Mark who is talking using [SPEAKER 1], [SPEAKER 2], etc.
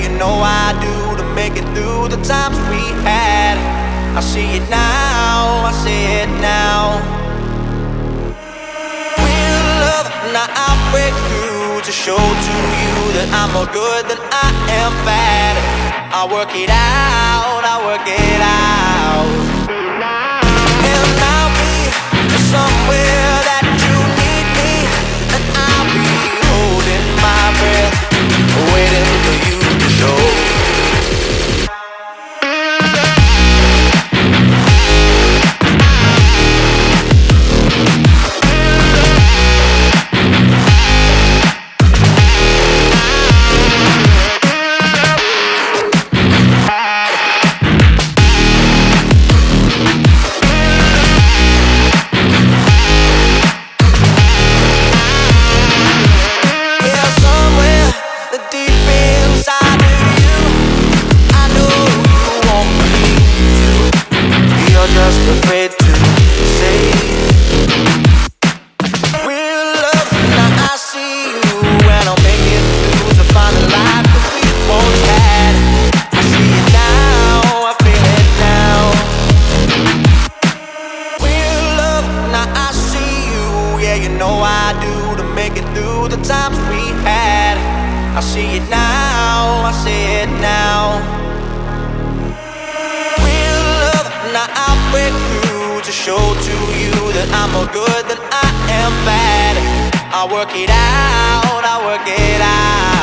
[SPEAKER 1] you know I do, to make it through the times we had. I see it now, I see it now. Real love, now I break through to show to you that I'm more good than I am bad. I work it out, I work it out. And I'll be somewhere that you need me, and I'll be holding my breath, waiting for you to show. I see it now, I see it now. Real love, now I break through to show to you that I'm more good than I am bad. I work it out, I work it out.